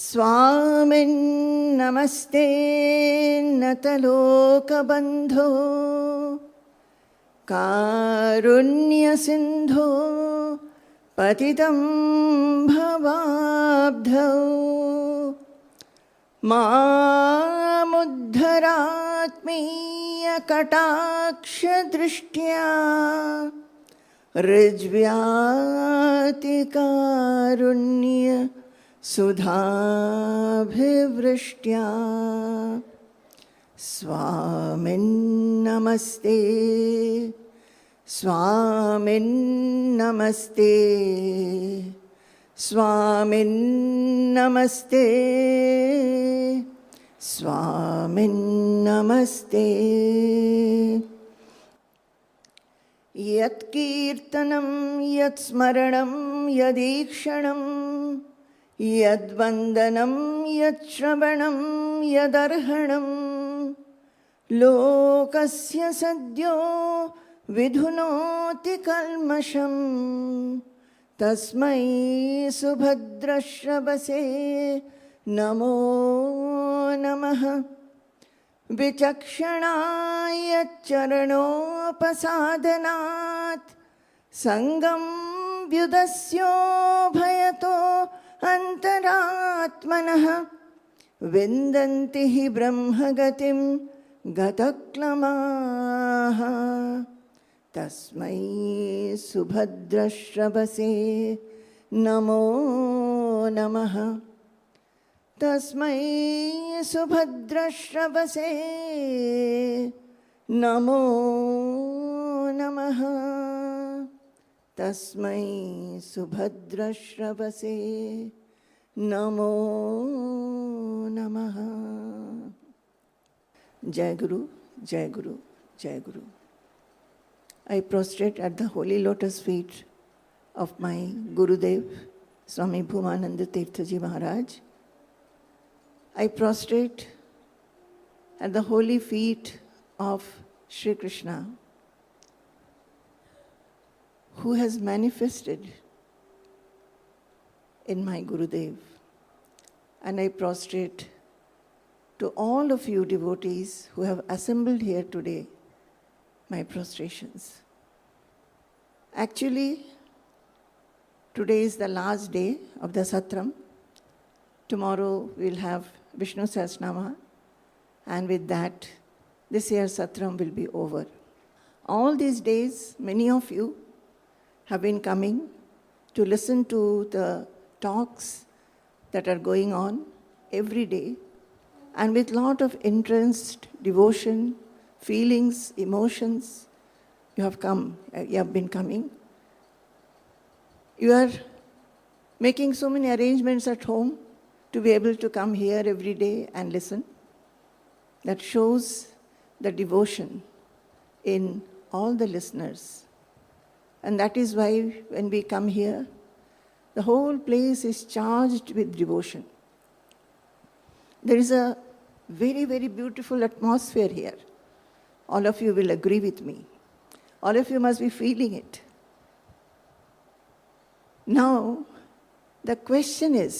സ്വാമിൻ നമസ്തേ നതലോകബന്ധോ കാരുണ്യസിന്ധോ പതിതം ഭവാബ്ധോ മാമുദ്ധരാത്മീയകടാക്ഷദൃഷ്ട്യാ ഋജ്വ്യാതികാരുണ്യ സുധാഭിവൃഷ്ട്യാ സ്വാമിൻ നമസ്തേ സ്വാമിൻ നമസ്തേ സ്വാമിൻ നമസ്തേ സ്വാമിൻ നമസ്തേ. യത് കീർത്തനം യത് സ്മരണം യദീക്ഷണം യദ്വന്ദനം യത് ശ്രവണം യദർഹണം ലോകസ്യ സദ്യോ വിധുനോതി കൽമഷം തസ്മൈ സുഭദ്രശ്രവസേ നമോ നമഃ. വിചക്ഷണായ ചരണോപസാദനാത് സംഗം വ്യുദസ്യോഭയതോ അന്തരാത്മനഃ വിന്ദന്തി ഹി ബ്രഹ്മഗതിം ഗതക്ലമാഃ. തസ്മൈ സുഭദ്രശ്രവസേ നമോ നമഃ. തസ്മൈ സുഭദ്രശ്രവസേ നമോ നമഃ. തസ്മൈ സുഭദ്രശ്രവസേ നമോ നമഃ. ജയ ഗുരു, ജയ ഗുരു, ജയ ഗുരു. I prostrate at the holy lotus feet of my Gurudev, Swami Bhumananda Tirthaji Maharaj. I prostrate at the holy feet of Shri Krishna, who has manifested in my Gurudev. And I prostrate to all of you devotees who have assembled here today, my prostrations. Actually, today is the last day of the Satram. Tomorrow we'll have Vishnu Sahasranama, and with that, this year's Satram will be over. All these days, many of you have been coming to listen to the talks that are going on every day, and with lot of interest, devotion, feelings, emotions, you have been coming. You are making so many arrangements at home to be able to come here every day and listen. That shows the devotion in all the listeners. And that is why when we come here, the whole place is charged with devotion. There is a very, very beautiful atmosphere here. All of you will agree with me. All of you must be feeling it. Now, the question is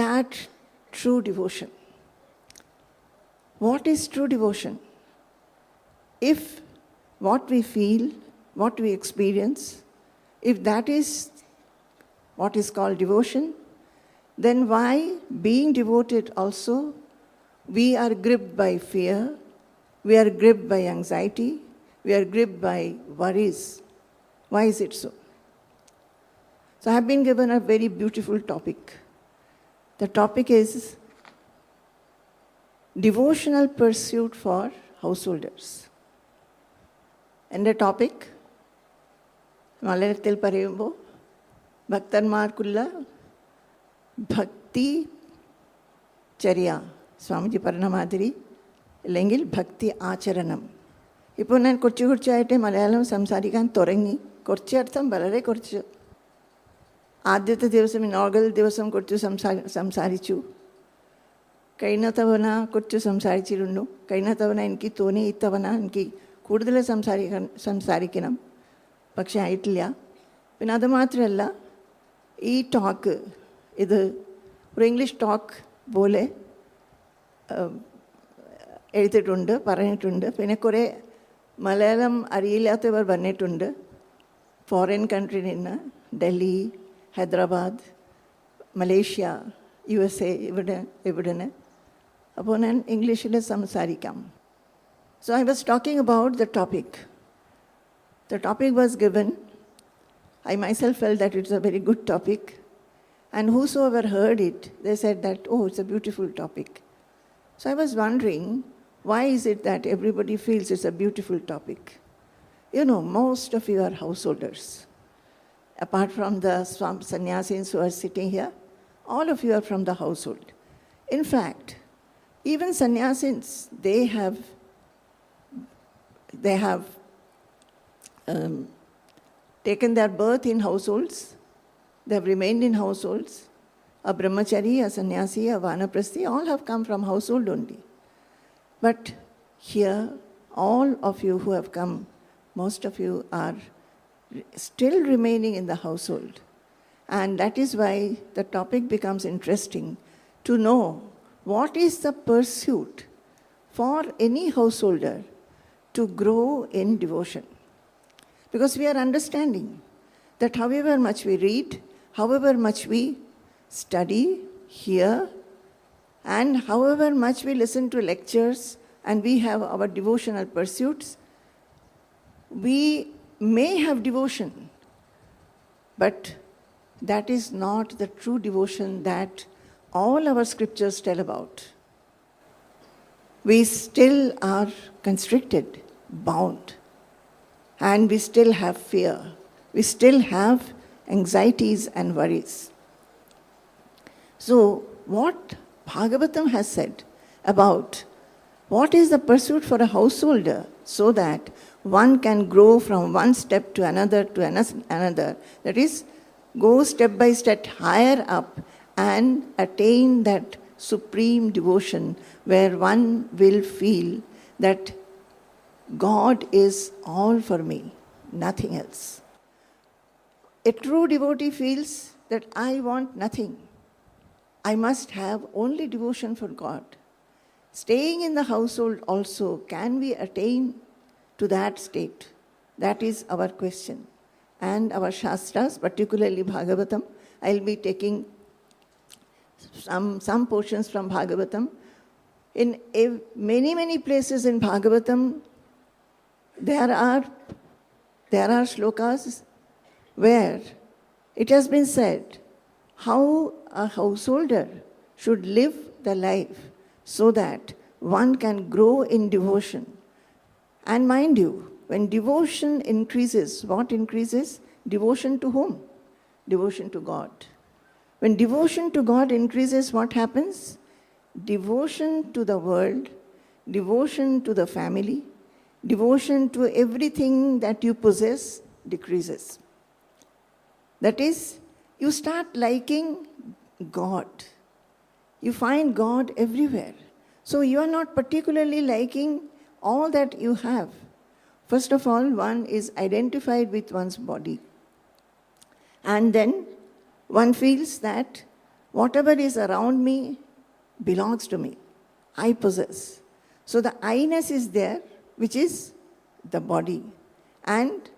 that true devotion? What is true devotion? If what we feel, what we experience, if that is what is called devotion, then why, being devoted also, we are gripped by fear, we are gripped by anxiety, we are gripped by worries? Why is it so? So I have been given a very beautiful topic. The topic is devotional pursuit for householders. എൻ്റെ topic മലയാളത്തിൽ പറയുമ്പോൾ ഭക്തന്മാർക്കുള്ള ഭക്തി ചര്യ, സ്വാമിജി പറഞ്ഞ മാതിരി, അല്ലെങ്കിൽ ഭക്തി ആചരണം. ഇപ്പോൾ ഞാൻ കുറച്ചായിട്ട് മലയാളം സംസാരിക്കാൻ തുടങ്ങി. കുറച്ച് അർത്ഥം വളരെ കുറച്ച്. ആദ്യത്തെ ദിവസം, ഇനോഗൽ ദിവസം കുറച്ച് സംസാരിച്ചു. കഴിഞ്ഞ തവണ കുറച്ച് സംസാരിച്ചിരുന്നു. കഴിഞ്ഞ തവണ എനിക്ക് തോന്നി ഈ തവണ എനിക്ക് കൂടുതൽ സംസാരിക്കണം, പക്ഷെ ആയിട്ടില്ല. പിന്നെ അതുമാത്രമല്ല, ഈ ടോക്ക് ഇത് ഒരു ഇംഗ്ലീഷ് ടോക്ക് പോലെ എഴുതിയിട്ടുണ്ട്, പറഞ്ഞിട്ടുണ്ട്. പിന്നെ കുറേ മലയാളം അറിയില്ലാത്തവർ വന്നിട്ടുണ്ട്. ഫോറിൻ കൺട്രിയിൽ നിന്ന്, ഡൽഹി, ഹൈദരാബാദ്, മലേഷ്യ, USA, ഇവിടുന്ന്. അപ്പോൾ ഞാൻ ഇംഗ്ലീഷിൽ സംസാരിക്കാം. So I was talking about the topic. The topic was given. I myself felt that it's a very good topic. And whosoever heard it, they said that, oh, it's a beautiful topic. So I was wondering, why is it that everybody feels it's a beautiful topic? You know, most of you are householders. Apart from the sannyasis who are sitting here, all of you are from the household. In fact, even sannyasis, they have taken their birth in households. They have remained in households. A brahmachari, a sannyasi, a vanaprasthi, all have come from household only. But here, all of you who have come, most of you are still remaining in the household. And that is why the topic becomes interesting, to know what is the pursuit for any householder to grow in devotion. Because we are understanding that however much we read, however much we study, hear, and however much we listen to lectures and we have our devotional pursuits, we may have devotion, but that is not the true devotion that all our scriptures tell about. We still are constricted, bound, and we still have fear. We still have anxieties and worries. So, what Bhagavatam has said about what is the pursuit for a householder so that one can grow from one step to another, that is, go step by step higher up and attain that supreme devotion where one will feel that God is all for me, nothing else. A true devotee feels that I want nothing. I must have only devotion for God. Staying in the household also, can we attain to that state? That is our question. And our Shastras, particularly Bhagavatam, I'll be taking some portions from Bhagavatam. In many places in Bhagavatam, there are shlokas where it has been said how a householder should live the life so that one can grow in devotion. And mind you, when devotion increases, what increases? Devotion to whom? Devotion to God. When devotion to God increases, what happens? Devotion to the world, devotion to the family, devotion to everything that you possess decreases. That is, you start liking God. You find God everywhere. So you are not particularly liking all that you have. First of all, one is identified with one's body. And then one feels that whatever is around me belongs to me. I possess. So the I-ness is there, which is the body. And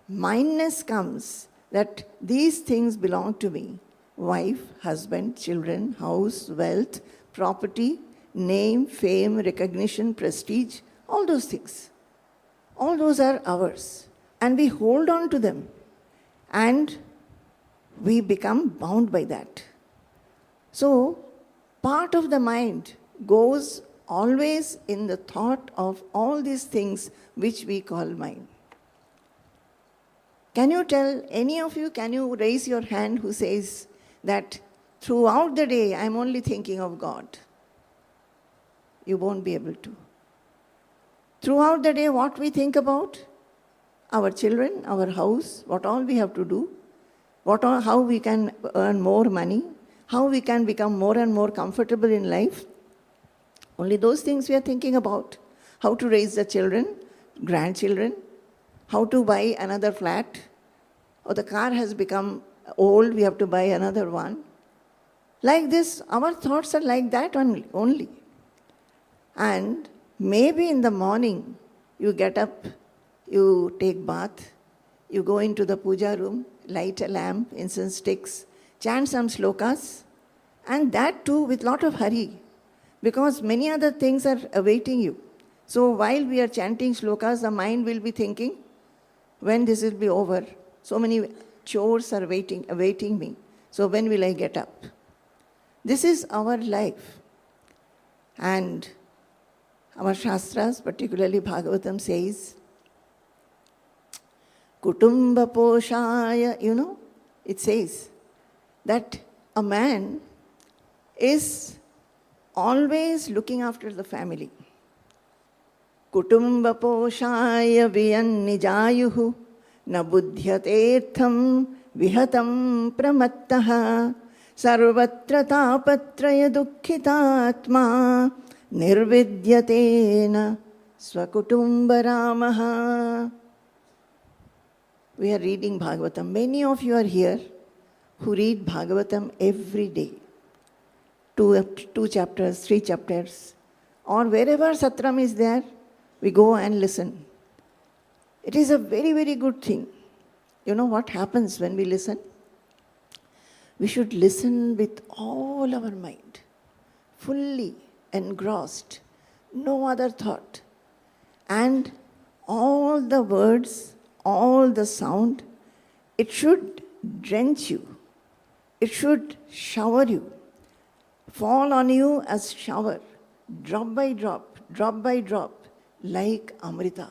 mindness comes that these things belong to me. Wife, husband, children, house, wealth, property, name, fame, recognition, prestige, all those things. All those are ours. And we hold on to them. And we become bound by that. So, part of the mind goes always in the thought of all these things which we call mind. Can you tell, any of you, can you raise your hand who says that throughout the day I am only thinking of God? You won't be able to. Throughout the day, what we think about? Our children, our house, what all we have to do, how we can earn more money, how we can become more and more comfortable in life. Only those things we are thinking about. How to raise the children, grandchildren, how to buy another flat, or the car has become old, we have to buy another one. Like this, our thoughts are like that only. And maybe in the morning, you get up, you take bath, you go into the puja room, light a lamp, incense sticks, chant some slokas, and that too with lot of hurry, because many other things are awaiting you. So while we are chanting slokas, the mind will be thinking, when this will be over? So many chores are awaiting me. So when will I get up? This is our life. And our Shastras, particularly Bhagavatam, says, Kutumba Poshaya, it says that a man is always looking after the family. Kutumba Poshaya Viyan Nijayuhu Na Buddhyatertham Vihatam Pramattaha Sarvatra Tapatraya Dukkhitatma Nirvidyatena Swakutumba Ramaha. We are reading Bhagavatam. Many of you are here who read Bhagavatam every day. 2 chapters, 3 chapters, or wherever Satram is there, we go and listen. It is a very, very good thing. You know what happens when we listen? We should listen with all our mind, fully engrossed, no other thought. And all the words, all the sound, it should drench you. It should shower you, fall on you as shower, drop by drop, like Amrita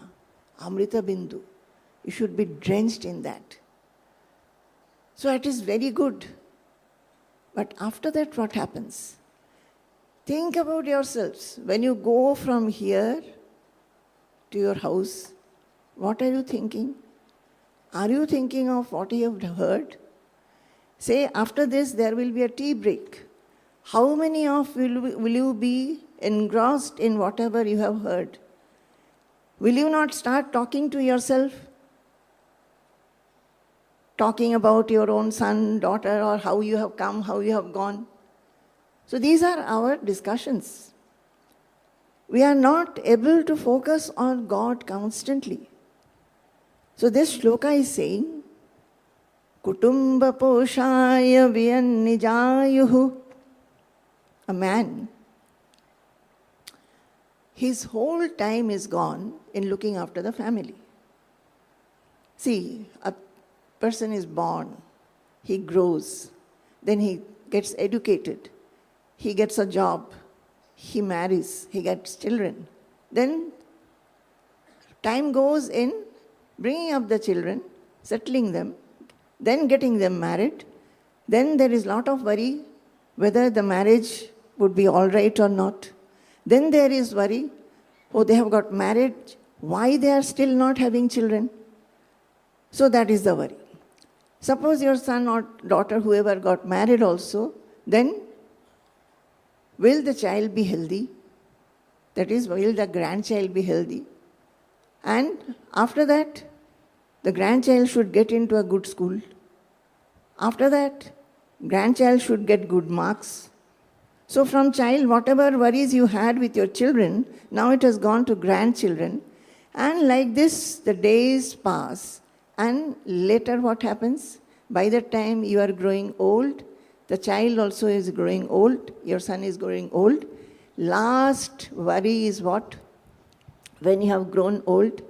Bindu. You should be drenched in that. So it is very good. But after that, what happens? Think about yourselves. When you go from here to your house, what are you thinking? Are you thinking of what you have heard? Say, after this, there will be a tea break. How many of will you be engrossed in whatever you have heard? Will you not start talking to yourself? Talking about your own son, daughter, or how you have come, how you have gone. So these are our discussions. We are not able to focus on God constantly. So this shloka is saying, Kutumba Poshaya Viyan Nijayuhu. A man, his whole time is gone in looking after the family. See, a person is born, he grows, then he gets educated, he gets a job, he marries, he gets children. Then time goes in bringing up the children, settling them, then getting them married. Then there is a lot of worry whether the marriage would be all right or not. Then there is worry, they have got married, why they are still not having children? So that is the worry. Suppose your son or daughter, whoever got married also, then will the child be healthy? That is, will the grandchild be healthy? And after that, the grandchild should get into a good school. After that, grandchild should get good marks. So from child, whatever worries you had with your children, now it has gone to grandchildren. And like this, the days pass. And later what happens? By the time you are growing old, the child also is growing old, your son is growing old. Last worry is what? When you have grown old,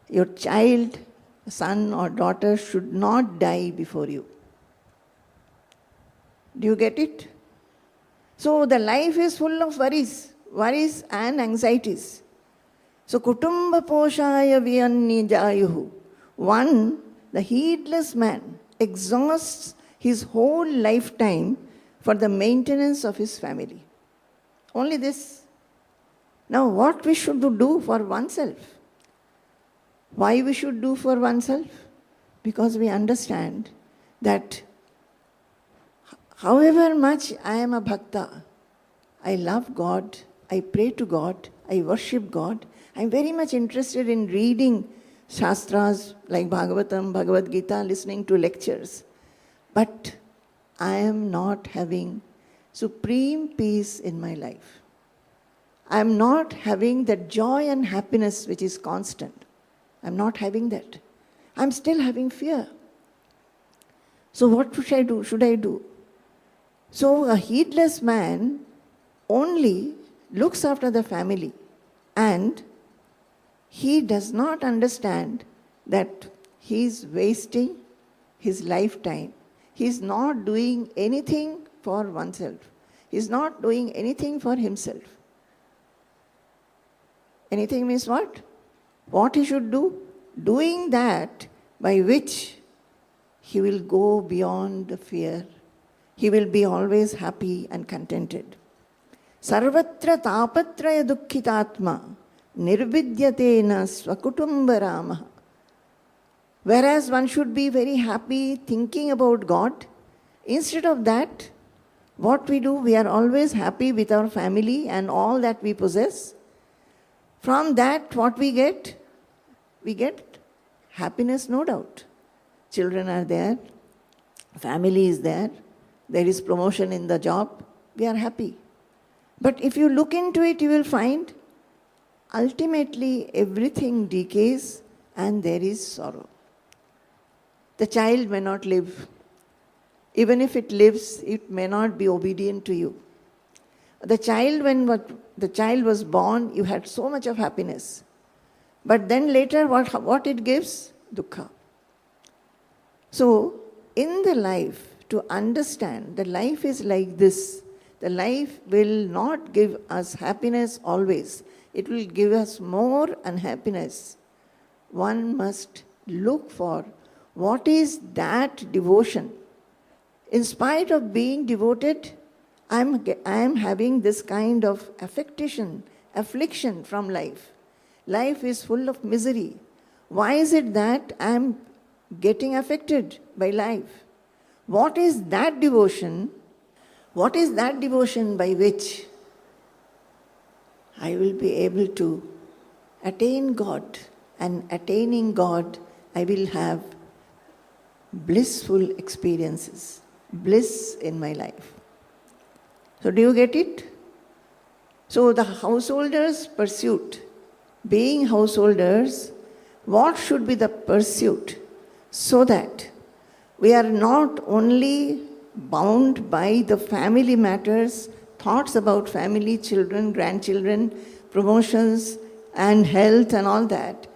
your child, son or daughter should not die before you. Do you get it? So the life is full of worries and anxieties. So Kutumba Poshaya Viyan Nijayuhu. One, the heedless man, exhausts his whole lifetime for the maintenance of his family. Only this. Now what we should do for oneself? Why we should do for oneself? Because we understand that however much I am a bhakta, I love God, I pray to God, I worship God, I am very much interested in reading Shastras like Bhagavatam, Bhagavad Gita, listening to lectures. But I am not having supreme peace in my life. I am not having that joy and happiness which is constant. I am not having that. I am still having fear. So what should I do? So a heedless man only looks after the family, and he does not understand that he is wasting his lifetime. He is not doing anything for oneself. He is not doing anything for himself. Anything means what? What he should do? Doing that by which he will go beyond the fear. He will be always happy and contented. Sarvatra tapatraya dukkhitatma nirvidyatena swakutumbarama. Whereas one should be very happy thinking about God, instead of that, what we do, we are always happy with our family and all that we possess. From that, what we get? We get happiness, no doubt. Children are there, family is there, there is promotion in the job, we are happy. But if you look into it, you will find ultimately everything decays and there is sorrow. The child may not live. Even if it lives, it may not be obedient to you. The child, when the child was born, you had so much of happiness. But then later, what it gives? Dukkha. So, in the life, to understand that life is like this, the life will not give us happiness always. It will give us more unhappiness. One must look for what is that devotion. In spite of being devoted, I am having this kind of affliction from life. Life is full of misery. Why is it that I am getting affected by life? What is that devotion? What is that devotion by which I will be able to attain God? And attaining God, I will have blissful experiences, bliss in my life. So do you get it? So the householders' pursuit, being householders, what should be the pursuit? So that we are not only bound by the family matters, thoughts about family, children, grandchildren, promotions and health and all that.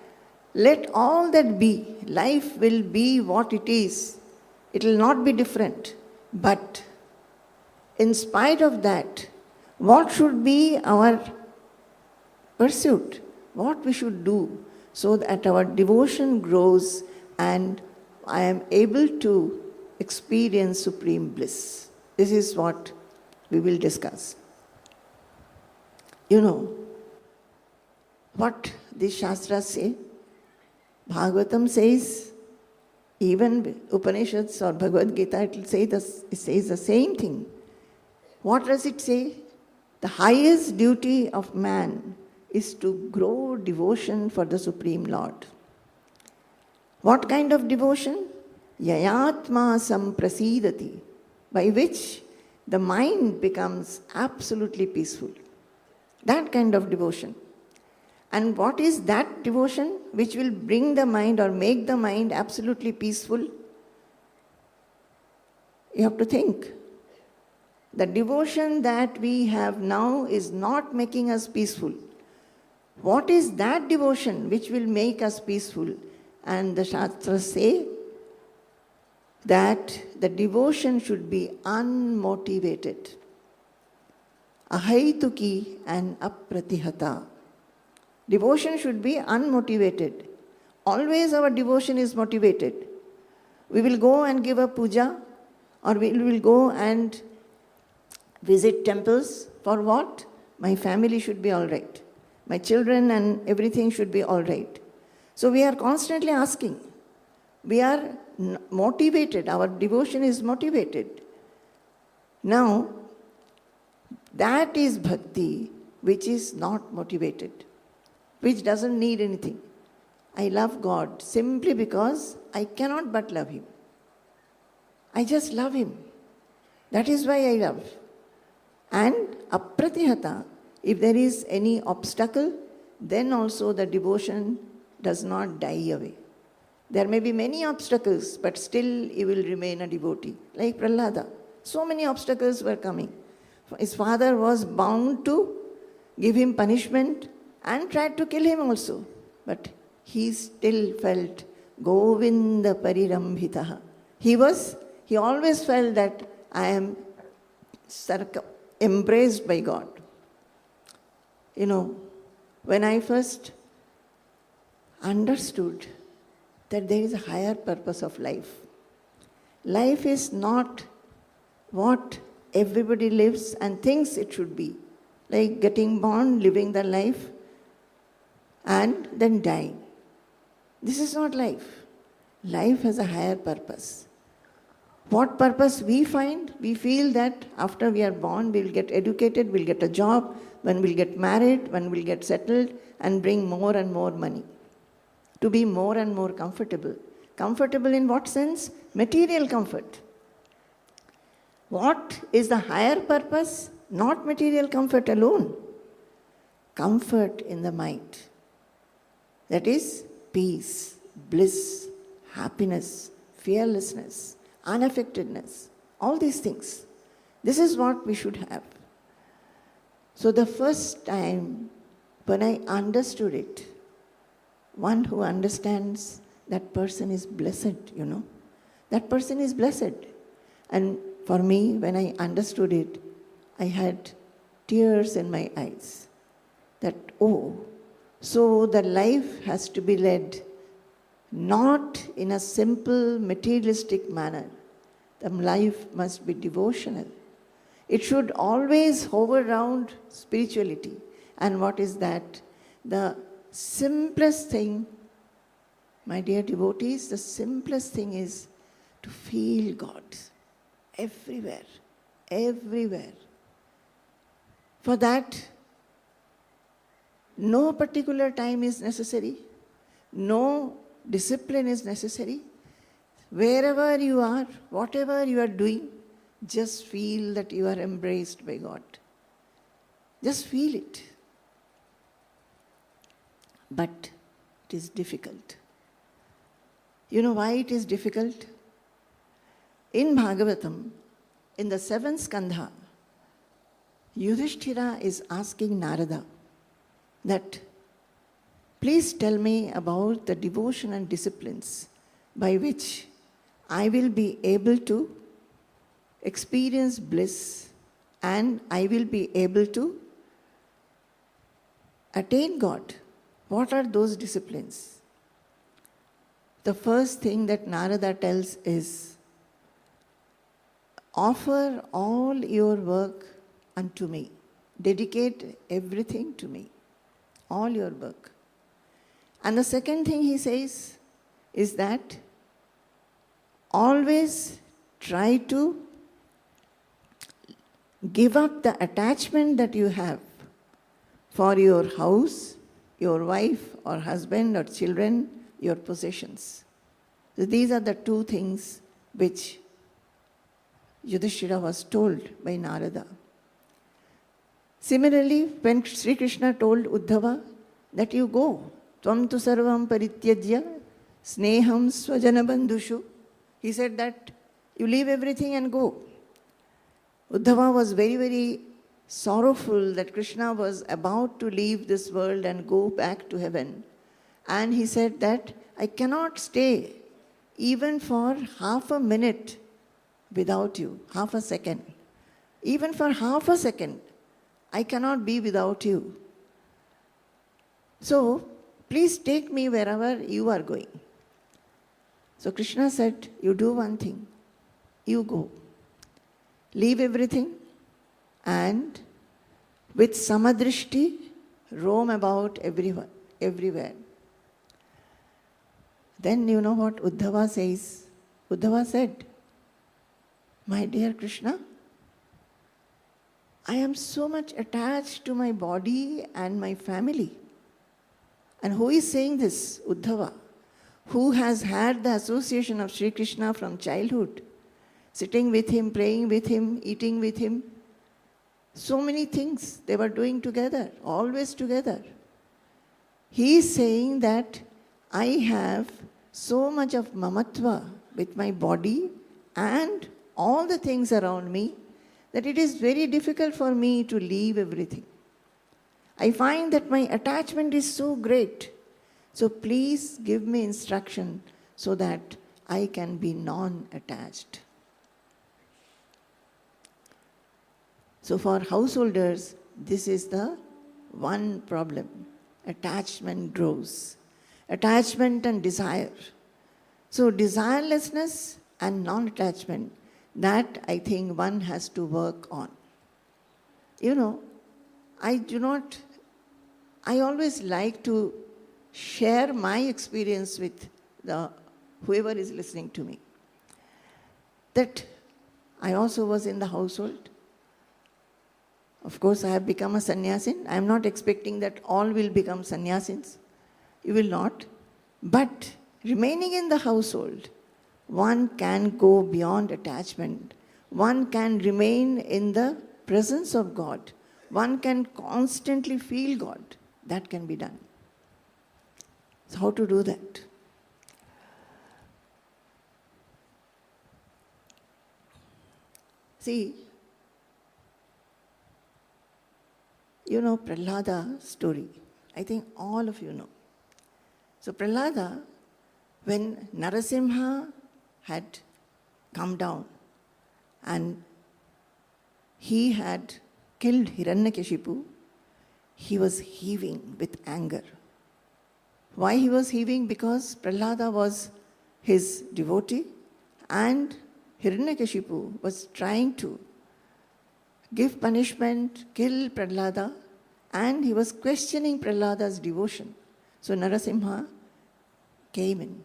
Let all that be. Life will be what it is. It will not be different. But in spite of that, what should be our pursuit? What we should do so that our devotion grows and I am able to experience supreme bliss. This is what we will discuss. You know what these Shastras say? Bhagavatam says, even Upanishads or Bhagavad Gita, it says the same thing. What does it say? The highest duty of man is to grow devotion for the Supreme Lord. What kind of devotion? Yayatma samprasidati, by which the mind becomes absolutely peaceful. That kind of devotion. And what is that devotion which will bring the mind or make the mind absolutely peaceful? You have to think. The devotion that we have now is not making us peaceful. What is that devotion which will make us peaceful? And the Shastras say that the devotion should be unmotivated. Ahaituki and apratihata. Devotion should be unmotivated. Always our devotion is motivated. We will go and give a puja, or we will go and visit temples. For what? My family should be all right. My children and everything should be all right. So we are constantly asking. We are motivated. Our devotion is motivated. Now, that is bhakti which is not motivated, which doesn't need anything. I love God simply because I cannot but love Him. I just love Him. That is why I love. And apratihata, if there is any obstacle, then also the devotion does not die away. There may be many obstacles, but still he will remain a devotee. Like Prahlada. So many obstacles were coming. His father was bound to give him punishment and tried to kill him also. But he still felt Govinda Parirambhitaha. He always felt that I am embraced by God. You know, when I first understood that there is a higher purpose of life. Life is not what everybody lives and thinks it should be. Like getting born, living the life, and then dying. This is not life. Life has a higher purpose. What purpose we find? We feel that after we are born, we will get educated, we'll get a job, when we'll get married, when we'll get settled, and bring more and more money. To be more and more comfortable. Comfortable in what sense? Material comfort. What is the higher purpose? Not material comfort alone. Comfort in the mind. That is peace, bliss, happiness, fearlessness, unaffectedness. All these things. This is what we should have. So the first time when I understood it, one who understands that person is blessed, you know. That person is blessed. And for me, when I understood it, I had tears in my eyes. That, oh, so the life has to be led not in a simple materialistic manner. The life must be devotional. It should always hover around spirituality. And what is that? The simplest thing, my dear devotees, the simplest thing is to feel God everywhere, everywhere. For that, no particular time is necessary, no discipline is necessary. Wherever you are, whatever you are doing, just feel that you are embraced by God. Just feel it. But it is difficult. You know why it is difficult? In Bhagavatam, in the 7th skandha, Yudhishthira is asking Narada that, please tell me about the devotion and disciplines by which I will be able to experience bliss and I will be able to attain God. What are those disciplines? The first thing that Narada tells is, offer all your work unto me. Dedicate everything to me. All your work. And the second thing he says is that always try to give up the attachment that you have for your house, your wife or husband or children, your possessions. So these are the two things which Yudhishthira was told by Narada. Similarly, when Sri Krishna told Uddhava that you go, tvam tu sarvam parityajya sneham swajana bandhushu, he said that you leave everything and go. Uddhava was very, very sorrowful that Krishna was about to leave this world and go back to heaven. And he said that I cannot stay even for half a minute without you, half a second. Even for half a second, I cannot be without you. So, please take me wherever you are going. So Krishna said, you do one thing. You go. Leave everything and with samadrishti roam about everywhere. Then you know what Uddhava says? Uddhava said, my dear Krishna, I am so much attached to my body and my family. And who is saying this? Uddhava, who has had the association of Sri Krishna from childhood, sitting with him, praying with him, eating with him. So many things they were doing together, always together. He is saying that I have so much of mamatva with my body and all the things around me that it is very difficult for me to leave everything. I find that my attachment is so great. So please give me instruction so that I can be non-attached. So for householders, this is the one problem. Attachment grows. Attachment and desire. So desirelessness and non-attachment, that I think one has to work on. I always like to share my experience with whoever is listening to me. That I also was in the household. Of course, I have become a sannyasin. I am not expecting that all will become sannyasins. You will not. But remaining in the household, one can go beyond attachment. One can remain in the presence of God. One can constantly feel God. That can be done. So how to do that? See, Prahlada's story. I think all of you know. So Prahlada, when Narasimha had come down and he had killed Hiranyakashipu, he was heaving with anger. Why he was heaving? Because Prahlada was his devotee and Hiranyakashipu was trying to give punishment, kill Prahlada, and he was questioning Prahlada's devotion. So Narasimha came in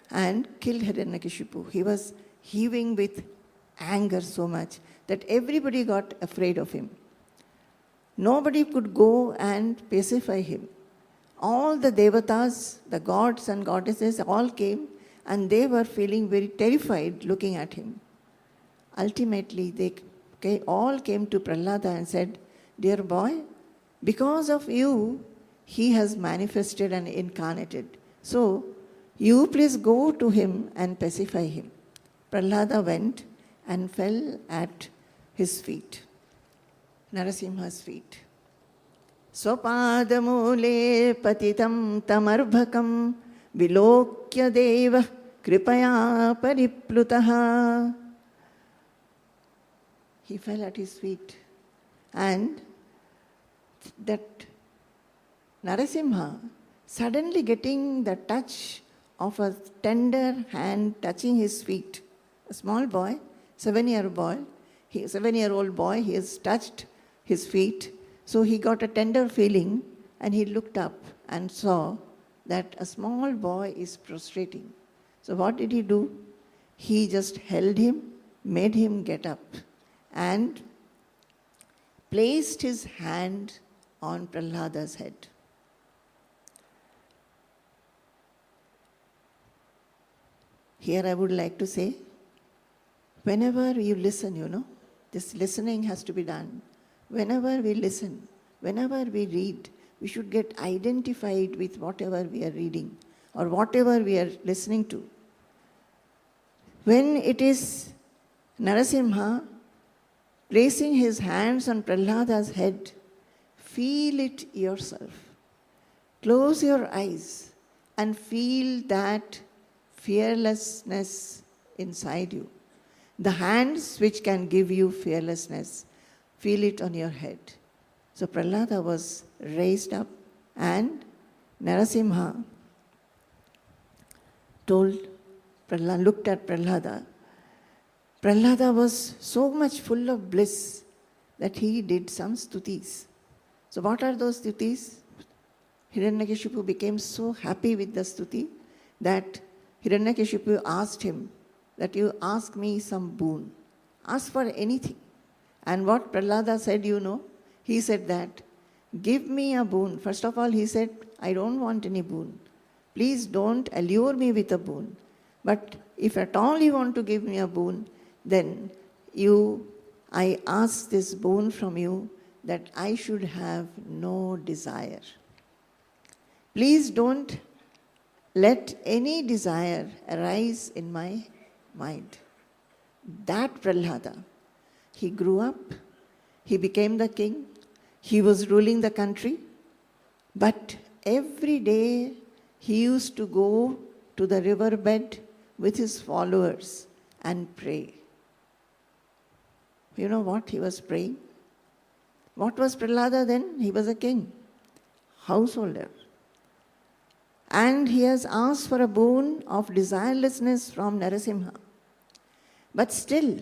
and killed Hiranyakashipu. He was heaving with anger so much that everybody got afraid of him. Nobody could go and pacify him. All the devatas, the gods and goddesses all came and they were feeling very terrified looking at him. Ultimately, they all came to Prahlada and said, "Dear boy, because of you, he has manifested and incarnated. So, you please go to him and pacify him." Prahlada went and fell at his feet, Narasimha's feet. Swapadamule patitam tamarbhakam vilokya deva kripaya pariplutaha. He fell at his feet, and that Narasimha, suddenly getting the touch of a tender hand touching his feet, a small boy, 7-year-old boy, he has touched his feet. So he got a tender feeling and he looked up and saw that a small boy is prostrating. So what did he do? He just held him, made him get up, and placed his hand on Prahlada's head. Here I would like to say, whenever you listen, this listening has to be done. Whenever we listen, whenever we read, we should get identified with whatever we are reading or whatever we are listening to. When it is Narasimha placing his hands on Prahlada's head, feel it yourself. Close your eyes and feel that fearlessness inside you. The hands which can give you fearlessness, feel it on your head. So Prahlada was raised up and Narasimha looked at Prahlada. Prahlada was so much full of bliss that he did some stutis. So what are those stutis? Hiranyakashipu became so happy with the stuti that Hiranyakashipu asked him that you ask me some boon. Ask for anything. And what Prahlada said, he said that, give me a boon. First of all, he said, I don't want any boon. Please don't allure me with a boon. But if at all you want to give me a boon, then I ask this boon from you that I should have no desire. Please don't let any desire arise in my mind. That Prahlada, he grew up, he became the king, he was ruling the country, but every day he used to go to the riverbed with his followers and pray. You know what he was praying? What was Prahlada then? He was a king, householder. And he has asked for a boon of desirelessness from Narasimha. But still,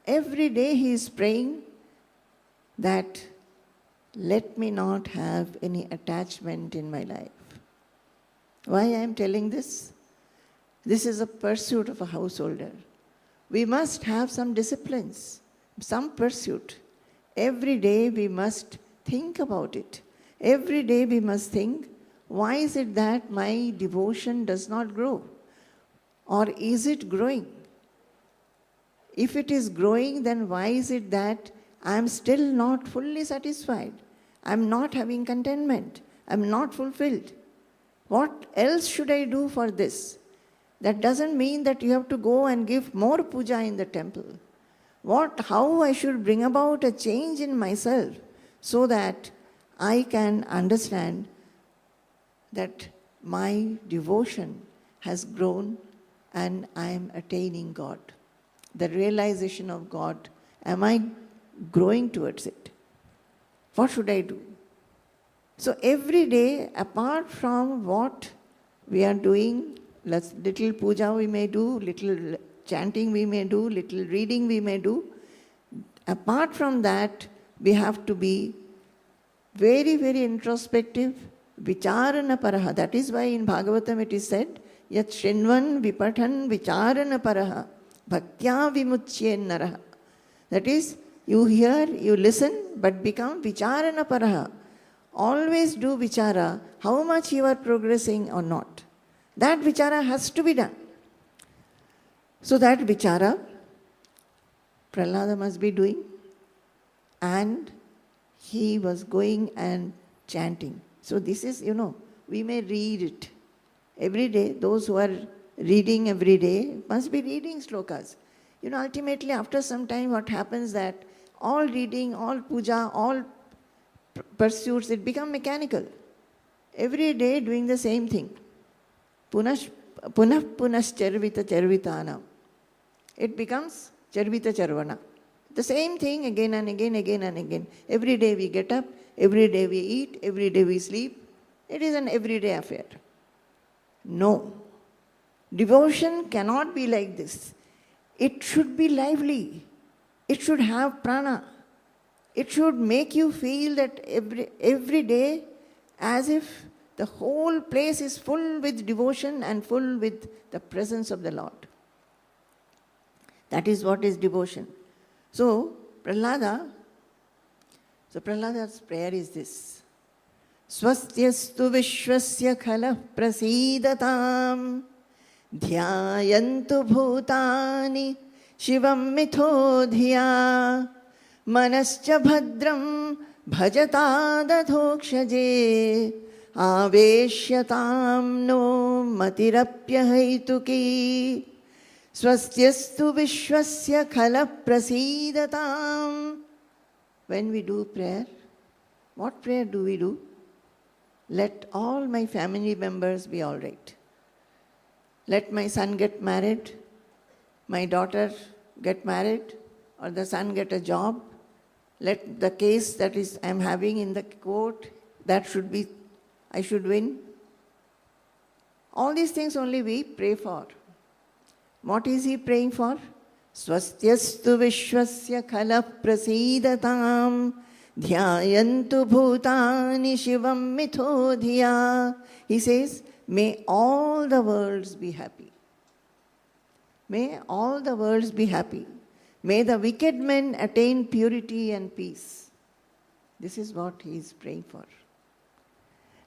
every day he is praying that let me not have any attachment in my life. Why I am telling this? This is a pursuit of a householder. We must have some disciplines, some pursuit. Every day we must think about it. Every day we must think, why is it that my devotion does not grow? Or is it growing? If it is growing, then why is it that I am still not fully satisfied? I am not having contentment. I am not fulfilled. What else should I do for this? That doesn't mean that you have to go and give more puja in the temple. How I should bring about a change in myself so that I can understand that my devotion has grown and I am attaining God. The realization of God, am I growing towards it? What should I do? So every day, apart from what we are doing, little puja we may do, little chanting we may do, little reading we may do. Apart from that, we have to be very, very introspective, vicharana paraha. That is why in Bhagavatam it is said, yat shrinvan vipathan vicharana paraha, bhaktya vimuchyen naraha. That is, you hear, you listen, but become vicharana paraha. Always do vichara, how much you are progressing or not. That vichara has to be done. So that vichara, Prahlada must be doing, and he was going and chanting. So this is, we may read it every day. Those who are reading every day must be reading slokas. Ultimately after some time what happens that all reading, all puja, all pursuits, it become mechanical. Every day doing the same thing. Punah charvita charvitanam. It becomes charvita charvana. The same thing again and again, again and again. Every day we get up, every day we eat, every day we sleep. It is an everyday affair. No. Devotion cannot be like this. It should be lively. It should have prana. It should make you feel that every day as if the whole place is full with devotion and full with the presence of the Lord. That is what is devotion. So, Prahlada's prayer is this. Swastyastu vishwasya khala prasidatam dhyayantu bhutani shivam mitho dhiya manascha bhadram bhajatadadhokshaje aveshyatam no matirapyahaituki swastyastu vishwasya khala prasidatam. When we do prayer, what prayer do we do? Let all my family members be all right. Let my son get married, my daughter get married, or the son get a job. Let the case that I am having in the court, I should win. All these things only we pray for. What is he praying for? Swastyastu vishwasya khala prasidatam dhyayantu bhutani shivam mitho dhiya. He says, may all the worlds be happy. May all the worlds be happy. May the wicked men attain purity and peace. This is what he is praying for.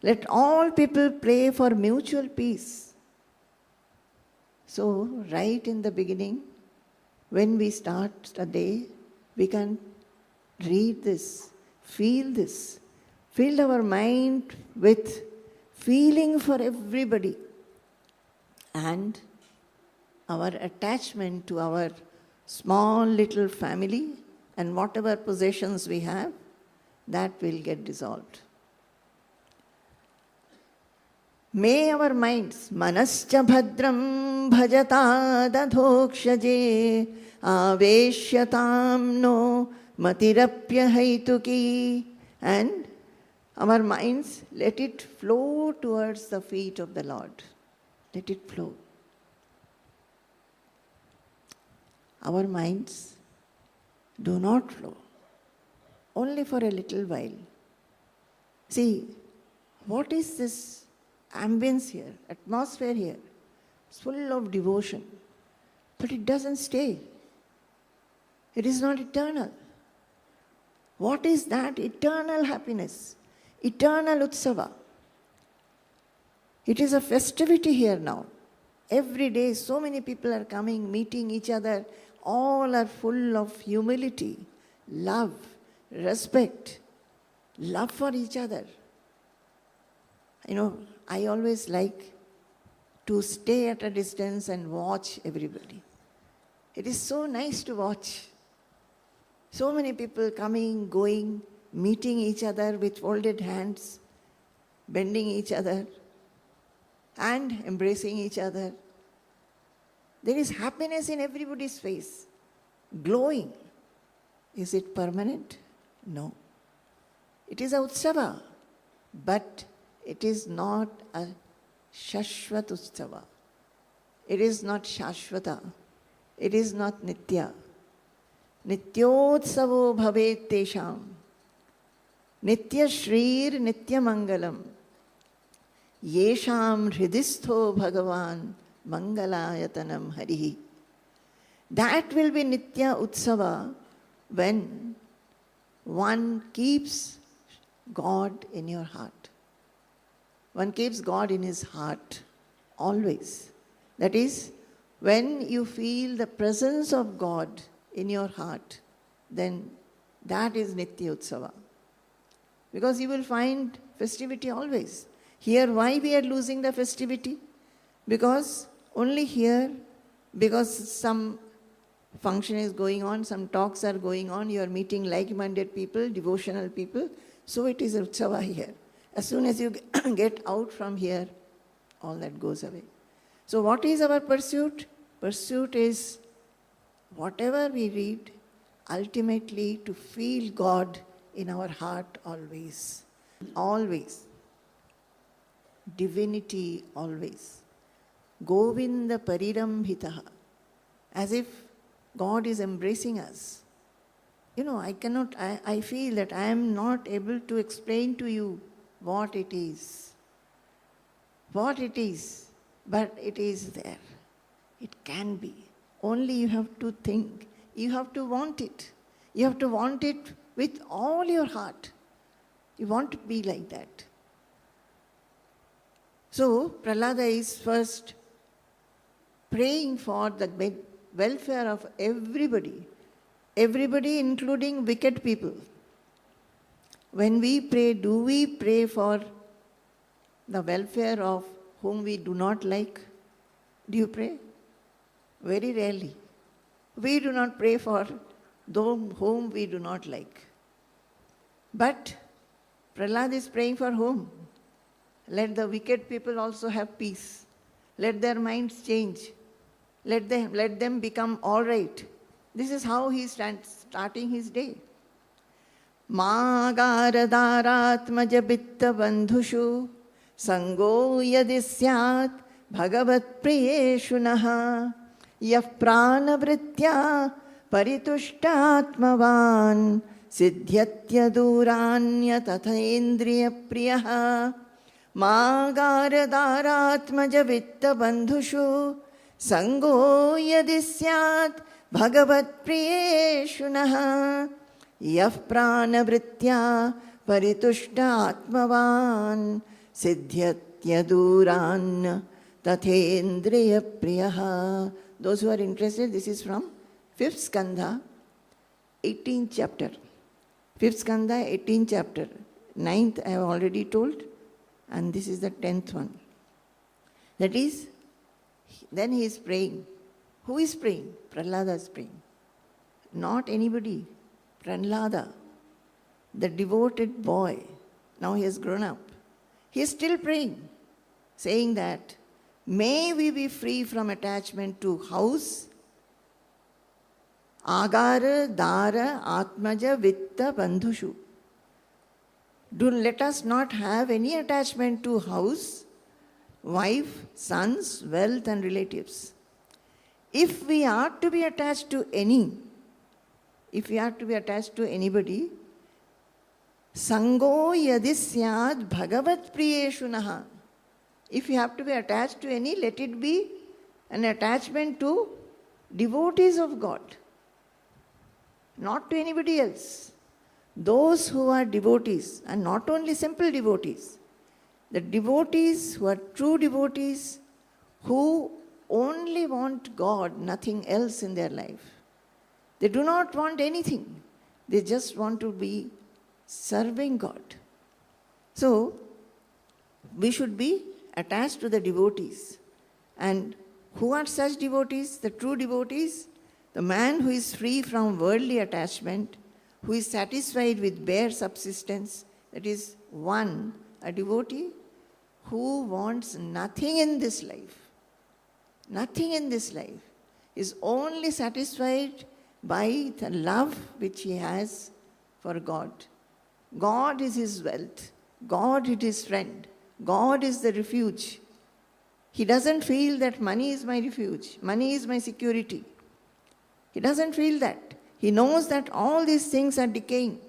Let all people pray for mutual peace. So, right in the beginning, when we start a day, we can read this, feel this, fill our mind with feeling for everybody and our attachment to our small little family and whatever possessions we have, that will get dissolved. May our minds, manascha bhadram bhajata dadhokshaje aveshyatam no matirapya haituki, and our minds, let it flow towards the feet of the Lord. Let it flow. Our minds do not flow, only for a little while. See, what is this ambience here, atmosphere here? It's full of devotion, but it doesn't stay. It is not eternal. What is that? Eternal happiness, eternal utsava. It is a festivity here now. Every day, so many people are coming, meeting each other. All are full of humility, love, respect, love for each other. I always like to stay at a distance and watch everybody. It is so nice to watch. So many people coming, going, meeting each other with folded hands, bending each other, and embracing each other. There is happiness in everybody's face, glowing. Is it permanent? No. It is a utsava, but it is not a shashvat utsava. It is not shashvata. It is not nitya. Nityotsavo bhavet tesham. Nitya shrir nitya mangalam. Yesham hridistho bhagavan mangalayatanam harihi. That will be nitya utsava when one keeps God in your heart. One keeps God in his heart always. That is, when you feel the presence of God in your heart, then that is nitya utsava. Because you will find festivity always. Here, why we are losing the festivity? Because only here, because some function is going on, some talks are going on, you are meeting like-minded people, devotional people, so it is utsava here. As soon as you get out from here, all that goes away. So what is our pursuit? Pursuit is whatever we read, ultimately to feel God in our heart always. Always. Divinity always. Govinda parirambhitaha. As if God is embracing us. I feel that I am not able to explain to you what it is. What it is, but it is there. It can be. Only you have to think. You have to want it. You have to want it with all your heart. You want to be like that. So, Prahlada is first praying for the welfare of everybody. Everybody, including wicked people. When we pray, do we pray for the welfare of whom we do not like? Do you pray? Very rarely. We do not pray for those whom we do not like. But Prahlad is praying for whom? Let the wicked people also have peace. Let their minds change. Let them become all right. This is how he is starting his day. Magaradharatmaja bitta bandhushu sango yadi syat bhagavat priyeshu naha yah pranavritya paritushtatmavan siddhyatya duranya tatha indriya priyaha. Magaradharatmaja bitta bandhushu sango yadi syat bhagavat priyeshu naha yah pranavritya paritushta atmavan siddhyatyadurān tathendriya priyaha. Those who are interested, this is from 5th skandha, 18th chapter. 5th skandha, 18th chapter. 9th I have already told, and this is the 10th one. That is, then he is praying. Who is praying? Prahlada is praying. Not anybody. Prahlada, the devoted boy. Now he has grown up. He is still praying, saying that, may we be free from attachment to house, agara, dara, atmaja, vitta, bandhushu. Let us not have any attachment to house, wife, sons, wealth and relatives. If we are to be attached to anybody, sango yadisyad bhagavat priyeshu naha. If you have to be attached to any, let it be an attachment to devotees of God, not to anybody else. Those who are devotees, and not only simple devotees, the devotees who are true devotees, who only want God, nothing else in their life. They do not want anything. They just want to be serving God. So, we should be attached to the devotees. And who are such devotees? The true devotees, the man who is free from worldly attachment, who is satisfied with bare subsistence, that is one, a devotee who wants nothing in this life. Nothing in this life, is only satisfied by the love which he has for God. God is his wealth. God is his friend. God is the refuge. He doesn't feel that money is my refuge, money is my security. He doesn't feel that. He knows that all these things are decaying.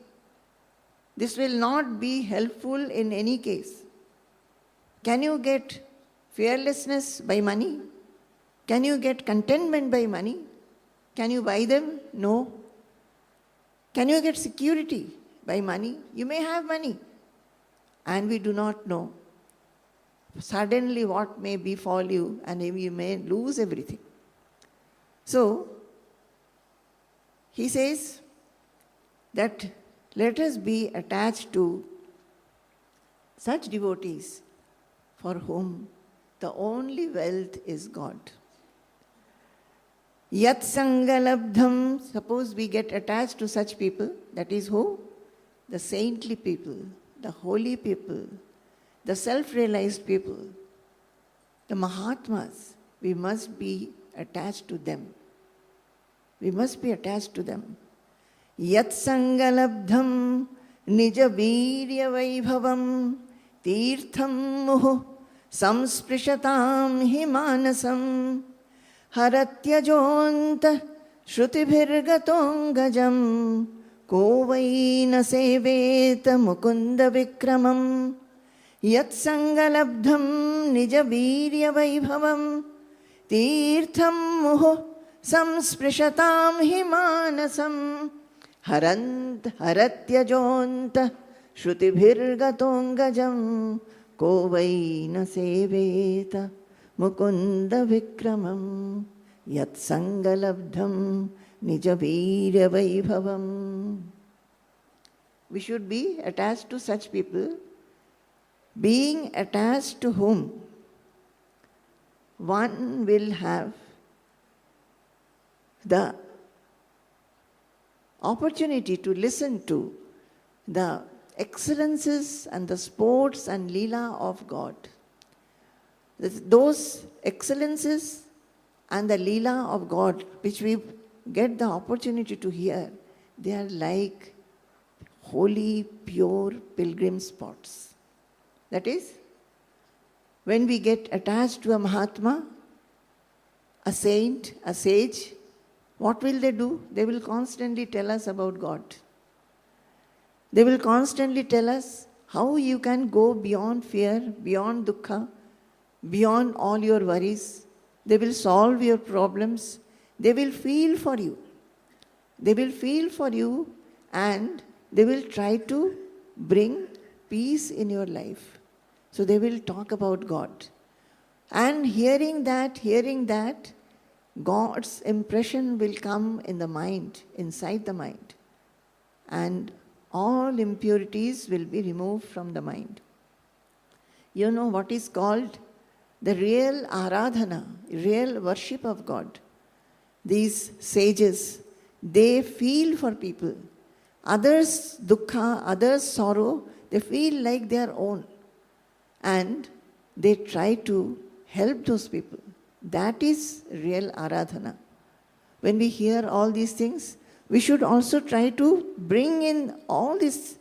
This will not be helpful in any case. Can you get fearlessness by money? Can you get contentment by money? Can you buy them? No. Can you get security by money? You may have money, and we do not know suddenly what may befall you, and you may lose everything. So, he says that let us be attached to such devotees for whom the only wealth is God. Yat sangalabdham, suppose we get attached to such people, that is who? The saintly people, the holy people, the self-realized people, the Mahatmas. We must be attached to them. We must be attached to them. Yat sangalabdham nija virya vaibhavam tirtham muhu samsprishatam himanasam haratyajonta shrutibhirgatongajam kovaina seveta mukunda vikramam yat sangalabdham nija virya vaibhavam tirtham muhu samsprishatam himanasam haratyajonta shrutibhirgatongajam kovaina seveta mukunda vikramam yat sangalabdham nijavirya vaibhavam. We should be attached to such people, being attached to whom one will have the opportunity to listen to the excellences and the sports and leela of God. Those excellences and the leela of God, which we get the opportunity to hear, they are like holy, pure pilgrim spots. That is, when we get attached to a Mahatma, a saint, a sage, what will they do? They will constantly tell us about God. They will constantly tell us how you can go beyond fear, beyond dukkha, beyond all your worries. They will solve your problems. They will feel for you. They will feel for you, and they will try to bring peace in your life. So they will talk about God. And hearing that, God's impression will come in the mind, inside the mind. And all impurities will be removed from the mind. You know what is called the real aradhana, real worship of God. These sages, they feel for people. Others' dukkha, others' sorrow, they feel like their own. And they try to help those people. That is real aradhana. When we hear all these things, we should also try to bring in all these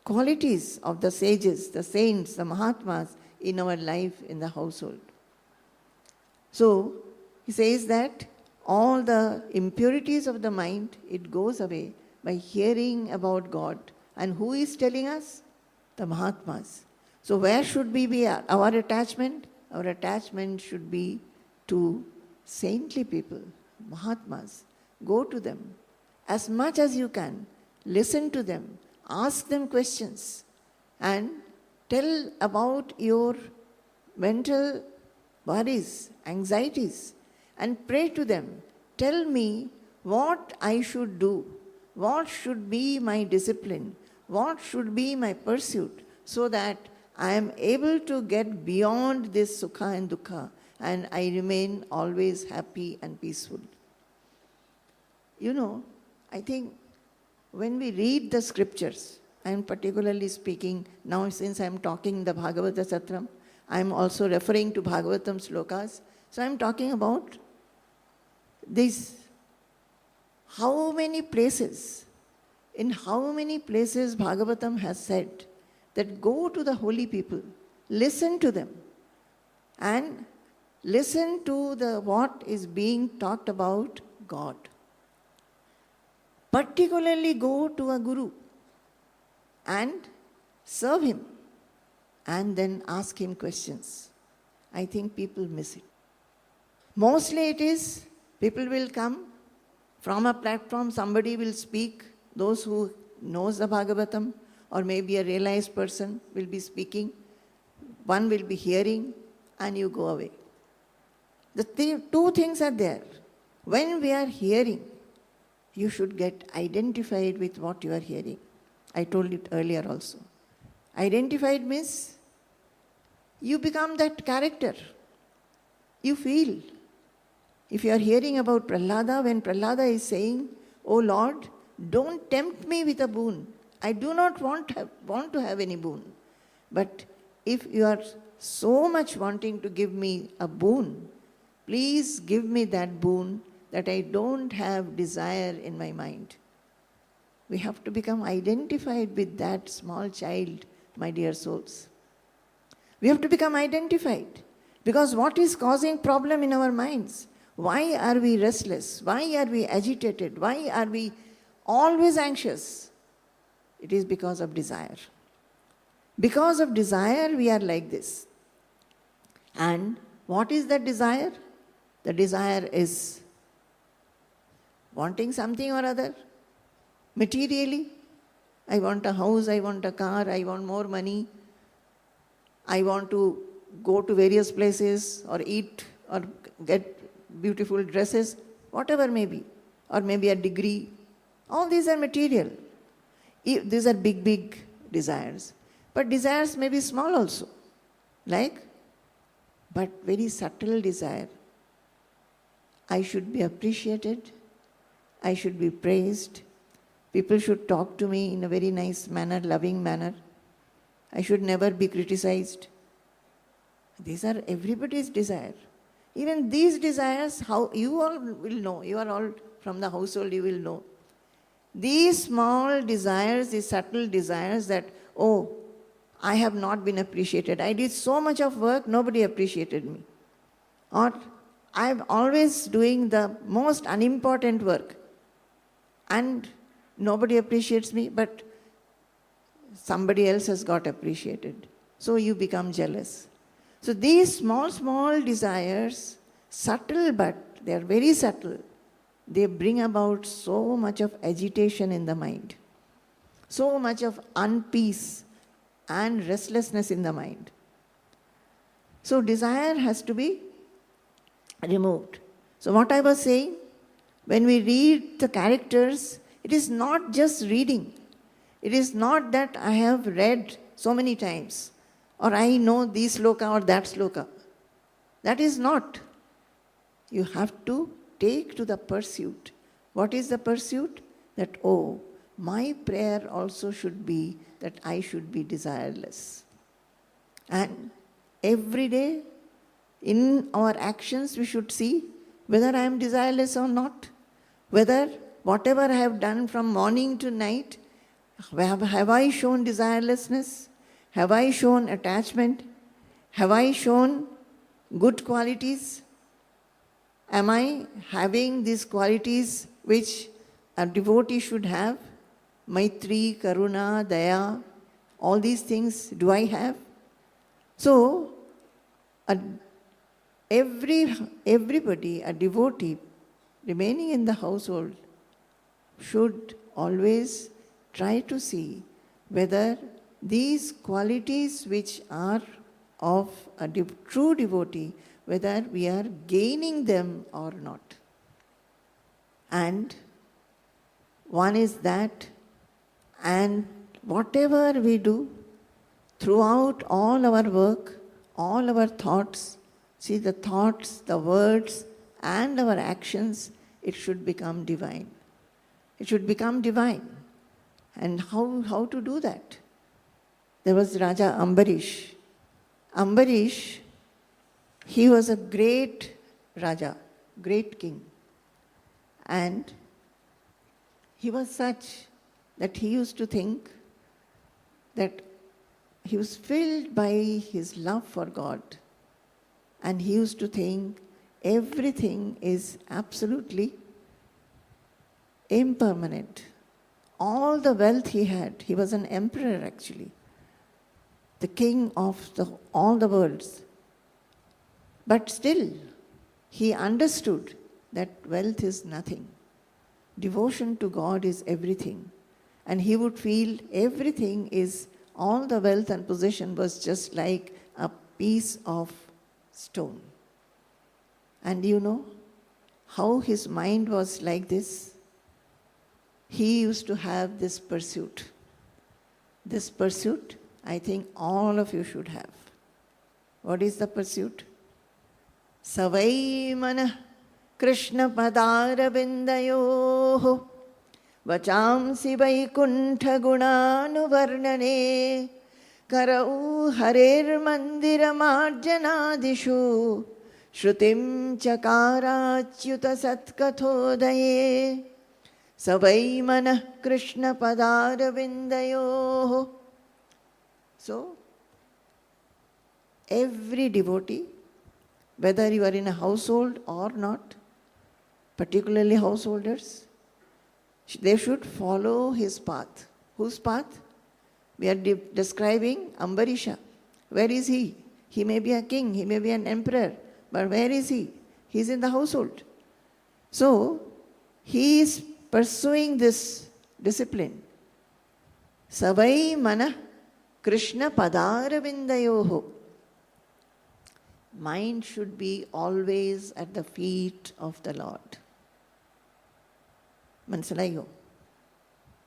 qualities of the sages, the saints, the Mahatmas in our life, in the household. So, he says that all the impurities of the mind, it goes away by hearing about God. And who is telling us? The Mahatmas. So where should be our attachment? Our attachment should be to saintly people, Mahatmas. Go to them as much as you can. Listen to them. Ask them questions. And tell about your mental worries, anxieties. And pray to them. Tell me what I should do. What should be my discipline? What should be my pursuit? So that I am able to get beyond this sukha and dukkha and I remain always happy and peaceful. You know, I think when we read the scriptures, I am particularly speaking now since I am talking the Bhagavata Satram, I am also referring to Bhagavatam slokas. So I am talking about this. How many places Bhagavatam has said that go to the holy people, listen to them, and listen to what is being talked about God. Particularly go to a guru and serve him and then ask him questions. I think people miss it. Mostly it is, people will come from a platform, somebody will speak, those who knows the Bhagavatam, or maybe a realized person will be speaking, one will be hearing, and you go away. The two things are there. When we are hearing, you should get identified with what you are hearing. I told it earlier also. Identified means you become that character. You feel. If you are hearing about Prahlada, when Prahlada is saying, "Oh Lord, don't tempt me with a boon. I do not want to have any boon. But if you are so much wanting to give me a boon, please give me that boon that I don't have desire in my mind." We have to become identified with that small child, my dear souls. We have to become identified. Because what is causing problem in our minds? Why are we restless? Why are we agitated? Why are we always anxious? It is because of desire. Because of desire, we are like this. And what is that desire? The desire is wanting something or other. Materially, I want a house, I want a car, I want more money. I want to go to various places or eat or get beautiful dresses, whatever may be. Or maybe a degree. All these are material. These are big, big desires. But desires may be small also. But very subtle desire. I should be appreciated. I should be praised. People should talk to me in a very nice manner, loving manner. I should never be criticized. These are everybody's desire. Even these desires, how you all will know. You are all from the household, you will know. These small desires, these subtle desires that, oh, I have not been appreciated. I did so much of work, nobody appreciated me. Or I'm always doing the most unimportant work and nobody appreciates me, but somebody else has got appreciated. So you become jealous. So these small desires, subtle but they are very subtle, they bring about so much of agitation in the mind, so much of unpeace, and restlessness in the mind. So desire has to be removed. So what I was saying, when we read the characters, it is not just reading. It is not that I have read so many times, or I know this sloka or that sloka. That is not. You have to take to the pursuit. What is the pursuit? That, oh, my prayer also should be that I should be desireless. And every day in our actions we should see whether I am desireless or not. Whether whatever I have done from morning to night, have I shown desirelessness? Have I shown attachment? Have I shown good qualities? Am I having these qualities which a devotee should have? Maitri, Karuna, Daya, all these things do I have? So, everybody, a devotee remaining in the household should always try to see whether these qualities which are of a true devotee, whether we are gaining them or not. And one is that, and whatever we do, throughout all our work, all our thoughts, see the thoughts, the words, and our actions, it should become divine. It should become divine. And how to do that? There was Raja Ambarish. Ambarish, he was a great Raja, great king. And he was such that he used to think that he was filled by his love for God. And he used to think everything is absolutely impermanent. All the wealth he had, he was an emperor actually, the king of all the worlds. But still, he understood that wealth is nothing. Devotion to God is everything. And he would feel everything is, all the wealth and possession was just like a piece of stone. And you know how his mind was like this? He used to have this pursuit. This pursuit, I think all of you should have. What is the pursuit? Savai mana Krishna padara bindayoho vachamsi vaikuntha gunanu varnane karau harer mandira marjanadishu shrutim chakarachyuta satkathodaye savai mana Krishna padara bindayoho. So, every devotee, whether you are in a household or not, particularly householders, they should follow his path. Whose path? We are describing Ambarisha. Where is he? He may be a king, he may be an emperor, but where is he? He is in the household. So, he is pursuing this discipline. Savai mana Krishna padara vindayoho. Mind should be always at the feet of the Lord. Mansalayo.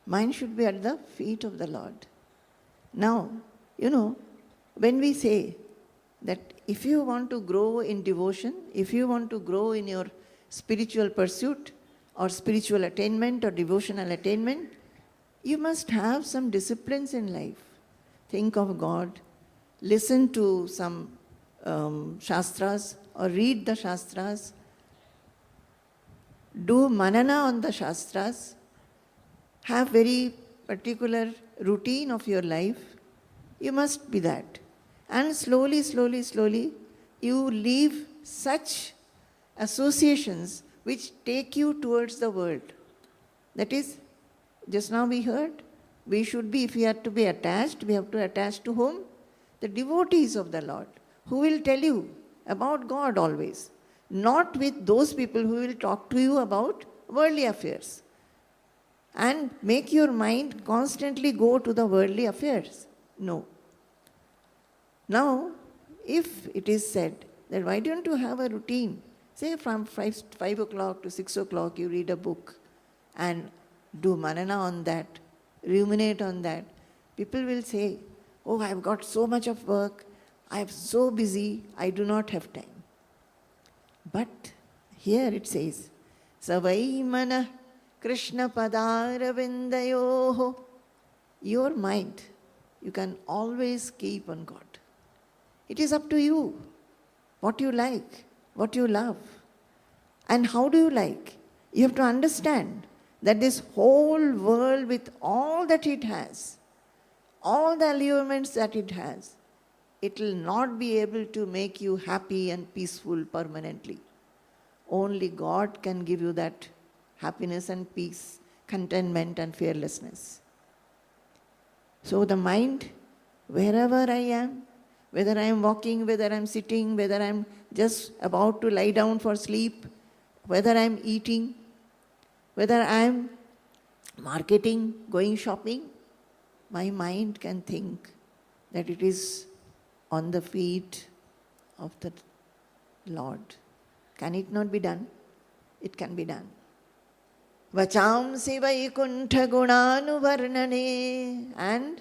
Mind should be at the feet of the Lord. Now, you know, when we say that if you want to grow in devotion, if you want to grow in your spiritual pursuit or spiritual attainment or devotional attainment, you must have some disciplines in life. Think of God, listen to some Shastras or read the Shastras, do manana on the Shastras, have very particular routine of your life. You must be that. And slowly, you leave such associations which take you towards the world. That is, just now we heard, we should be, if we are to be attached, we have to attach to whom? The devotees of the Lord, who will tell you about God always. Not with those people who will talk to you about worldly affairs and make your mind constantly go to the worldly affairs. No. Now, if it is said that why don't you have a routine? Say from 5 o'clock to 6 o'clock you read a book and do manana on that, ruminate on that. People will say, oh, I've got so much of work, I'm so busy, I do not have time. But here it says, Savai mana Krishna padaravindayoho. Your mind, you can always keep on God. It is up to you what you like, what you love. And how do you like? You have to understand that this whole world with all that it has, all the allurements that it has, it will not be able to make you happy and peaceful permanently. Only God can give you that happiness and peace, contentment and fearlessness. So the mind, wherever I am, whether I am walking, whether I am sitting, whether I am just about to lie down for sleep, whether I am eating, whether I am marketing, going shopping, my mind can think that it is on the feet of the Lord. Can it not be done? It can be done. Vachamsi Vaikuntha Gunanuvarnane. And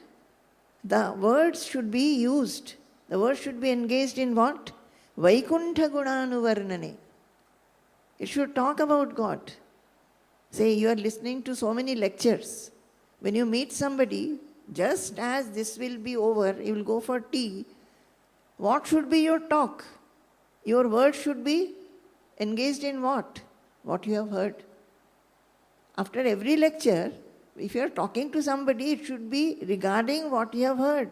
the words should be used. The words should be engaged in what? Vaikuntha Gunanuvarnane. It should talk about God. Say you are listening to so many lectures. When you meet somebody, just as this will be over, you will go for tea. What should be your talk? Your words should be engaged in what? What you have heard. After every lecture, if you are talking to somebody, it should be regarding what you have heard.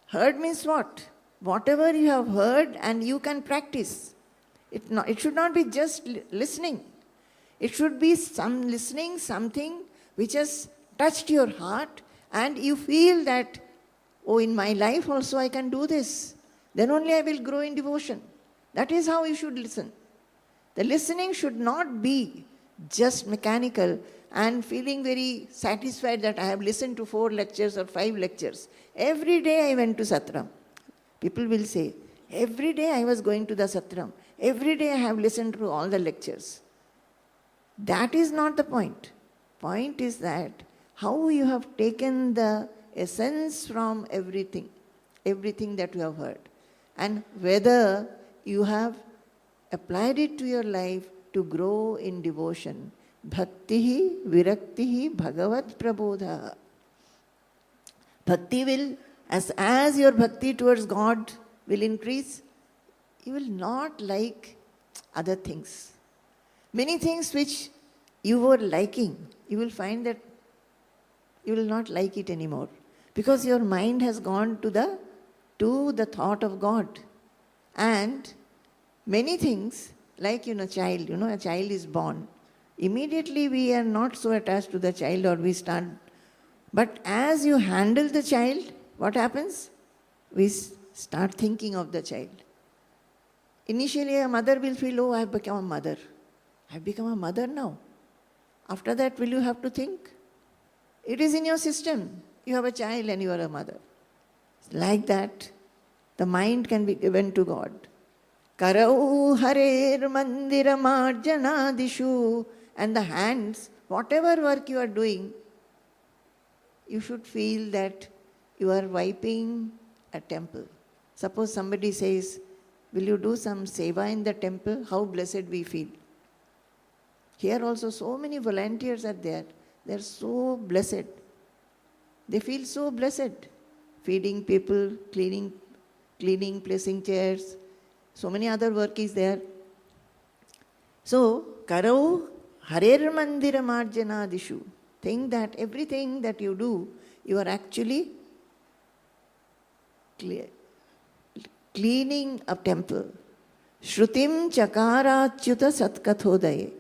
Heard means what? Whatever you have heard and you can practice. It should not be just listening. It should be some listening, something which has touched your heart and you feel that, oh, in my life also I can do this. Then only I will grow in devotion. That is how you should listen. The listening should not be just mechanical and feeling very satisfied that I have listened to 4 lectures or 5 lectures. Every day I went to Satram. People will say, every day I was going to the Satram. Every day I have listened to all the lectures. That is not the point. Point is that how you have taken the essence from everything that you have heard, and whether you have applied it to your life to grow in devotion. Bhaktihi viraktihi bhagavat prabodha. Bhakti will, as your bhakti towards God will increase, you will not like other things. Many things which you were liking, you will find that you will not like it anymore. Because your mind has gone to the thought of God. And many things, like a child, a child is born. Immediately we are not so attached to the child or we start. But as you handle the child, what happens? We start thinking of the child. Initially a mother will feel, oh, I have become a mother. I have become a mother now. After that, will you have to think? It is in your system. You have a child and you are a mother. Like that, the mind can be given to God. Karau harer mandira marjanadishu. And the hands, whatever work you are doing, you should feel that you are wiping a temple. Suppose somebody says, will you do some seva in the temple? How blessed we feel. Here also so many volunteers are there. They are so blessed. They feel so blessed. Feeding people, cleaning, placing chairs. So many other work is there. So, Karau Harer Mandira Marjanadishu. Think that everything that you do, you are actually cleaning a temple. Shrutim Chakarachyuta Satkathodaye.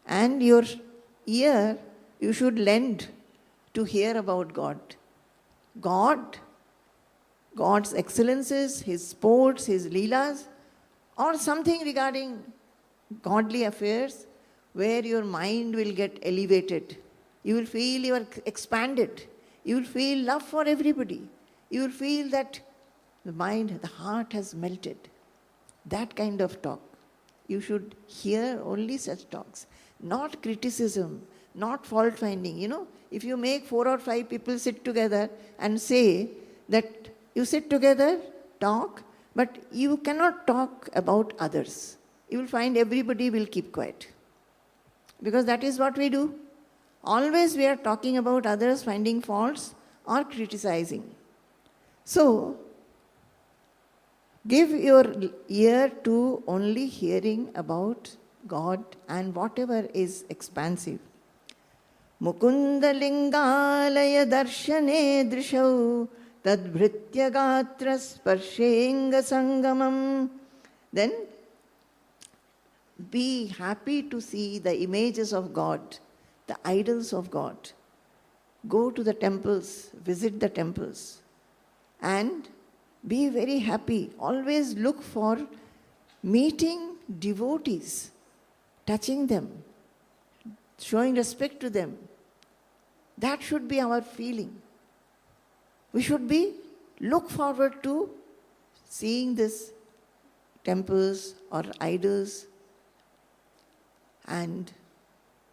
And your ear you should lend to hear about God. God's excellences, His sports, His leelas, or something regarding godly affairs where your mind will get elevated. You will feel you are expanded. You will feel love for everybody. You will feel that the mind, the heart has melted. That kind of talk. You should hear only such talks. Not criticism, not fault finding. If you make 4 or 5 people sit together and say that you sit together, talk, but you cannot talk about others. You will find everybody will keep quiet. Because that is what we do. Always we are talking about others, finding faults or criticizing. So, give your ear to only hearing about God and whatever is expansive. Mukunda lingalaya darshane drishau tadbhritya gatra sparshenga sangamam. Then be happy to see the images of God, the idols of God. Go to the temples, visit the temples, and be very happy. Always look for meeting devotees, touching them, showing respect to them. That should be our feeling. We should look forward to seeing these temples or idols and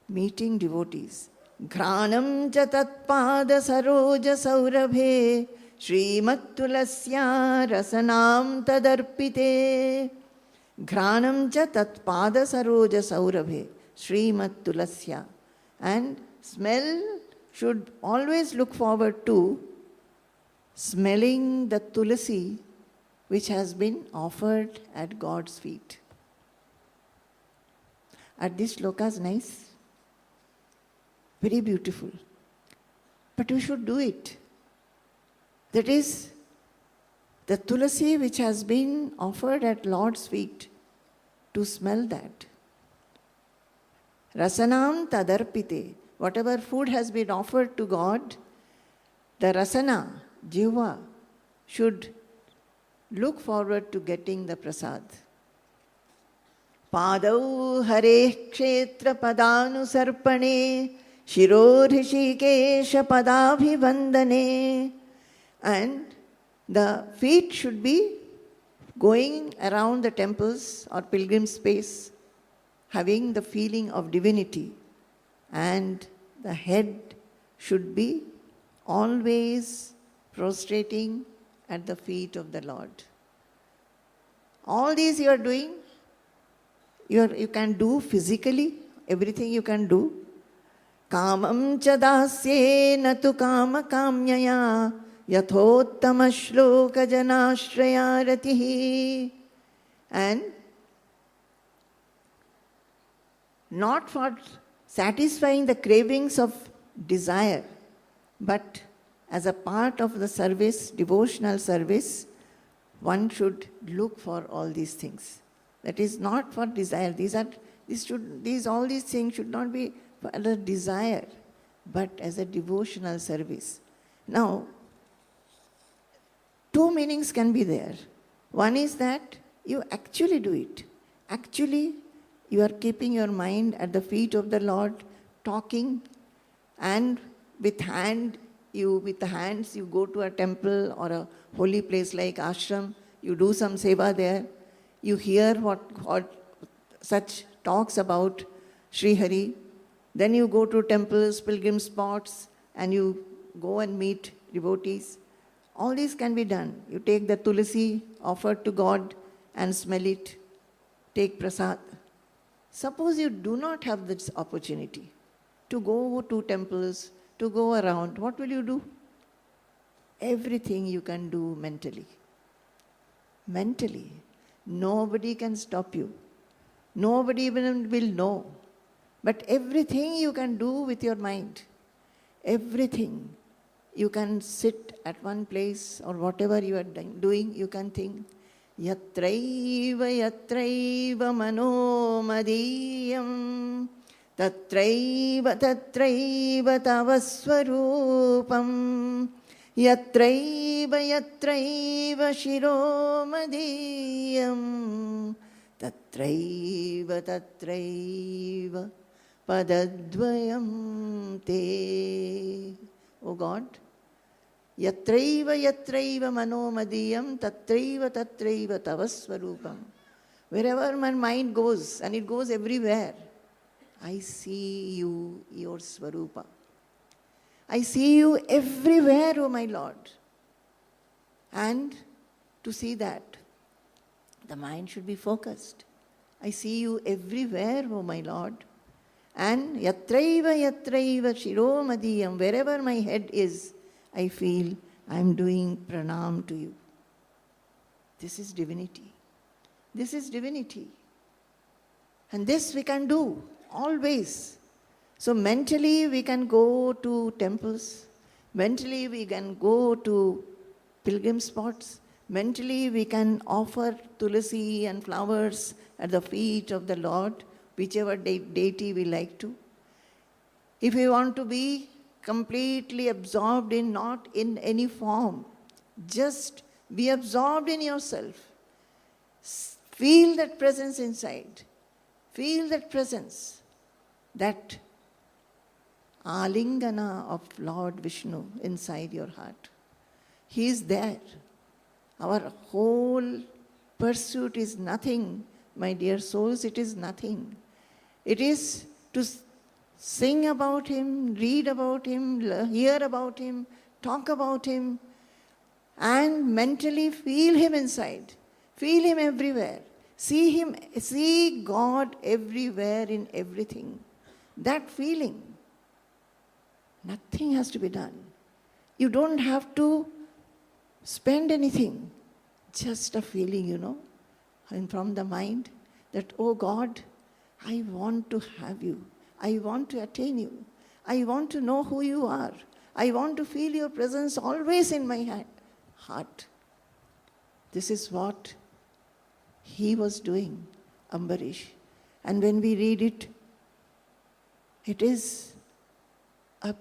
meeting devotees. Ghranam cha tatpada saroja saurabhe Shrimattulasya rasanam tadarpite. Ghranam cha tatpada saroja saurabhe Shrimattulasya. And smell should always look forward to smelling the tulasi which has been offered at God's feet. Are these shlokas nice? Very beautiful. But we should do it. That is, the tulasi which has been offered at Lord's feet, to smell that. Rasanam tadarpite. Whatever food has been offered to God, the rasana, jiva, should look forward to getting the prasad. Padau hare kshetra padanu sarpane shiro rishikesha padabhivandane. And the feet should be going around the temples or pilgrim space, having the feeling of divinity. And the head should be always prostrating at the feet of the Lord. All these you are doing, you can do physically, everything you can do. Kamam chadasye natu kama kamyaya yathottama shloka janashraya ratihi. And not for satisfying the cravings of desire, but as a part of the service, devotional service, one should look for all these things. That is not for desire. All these things should not be for a desire, but as a devotional service. Now, 2 meanings can be there. One is that you actually do it. Actually, you are keeping your mind at the feet of the Lord, talking, and with the hands you go to a temple or a holy place like ashram, you do some seva there, you hear what such talks about Sri Hari, then you go to temples, pilgrim spots, and you go and meet devotees. All these can be done. You take the tulasi offered to God and smell it, take prasad. Suppose you do not have this opportunity to go to temples, to go around, what will you do? Everything you can do mentally. Mentally. Nobody can stop you. Nobody even will know. But everything you can do with your mind. Everything. You can sit at one place or whatever you are doing, you can think. Yatraiva yatraiva mano madiyam tatraiva tatraiva tavasvarupam yatraiva yatraiva shiro madiyam tatraiva tatraiva padadvayam te. O God, Yatraiva yatraiva manomadiyam tatraiva tatraiva tavasvarupam. Wherever my mind goes, and it goes everywhere, I see you, your Svarupa. I see you everywhere, O my Lord. And to see that, the mind should be focused. I see you everywhere, O my Lord. And yatraiva yatraiva shiromadiyam, wherever my head is, I feel I am doing pranam to you. This is divinity. This is divinity. And this we can do always. So mentally we can go to temples. Mentally we can go to pilgrim spots. Mentally we can offer tulasi and flowers at the feet of the Lord, whichever deity we like to. If we want to be completely absorbed in, not in any form, just be absorbed in yourself. Feel that presence inside. Feel that presence, that alingana of Lord Vishnu inside your heart. He is there. Our whole pursuit is nothing, my dear souls, it is nothing. It is to sing about Him, read about Him, hear about Him, talk about Him, and mentally feel Him inside. Feel Him everywhere. See Him, see God everywhere in everything. That feeling, nothing has to be done. You don't have to spend anything. Just a feeling, and from the mind that, oh God, I want to have you. I want to attain you. I want to know who you are. I want to feel your presence always in my heart. This is what he was doing, Ambarish. And when we read it, it is it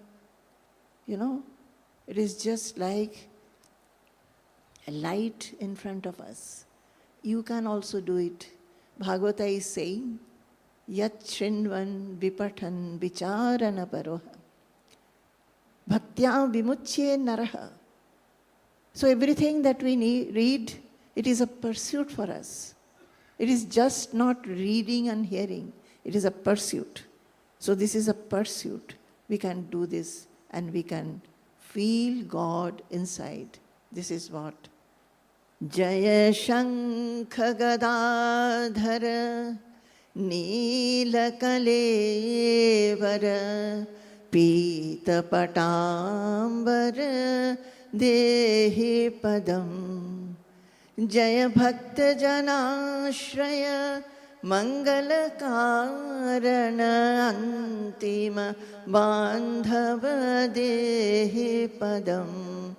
is just like a light in front of us. You can also do it. Bhagavata is saying, Yat Shrinvan Vipathan Vicharana Paroha Bhaktya Vimuchye Naraha. So everything that we read, it is a pursuit for us. It is just not reading and hearing. It is a pursuit. So this is a pursuit. We can do this and we can feel God inside. This is what Jaya Shankha Gadadhara Neelakalevara Pita Patambara Dehi Padam Jaya Bhakta Janashraya Mangala Karana Antima Bandhava Dehi Padam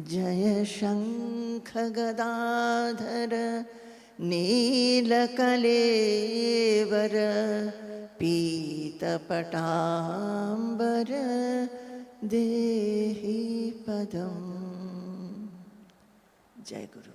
Jaya Shankha Gadadhara Neelakalevara Pita Patambara Dehi Padam. Jai Guru.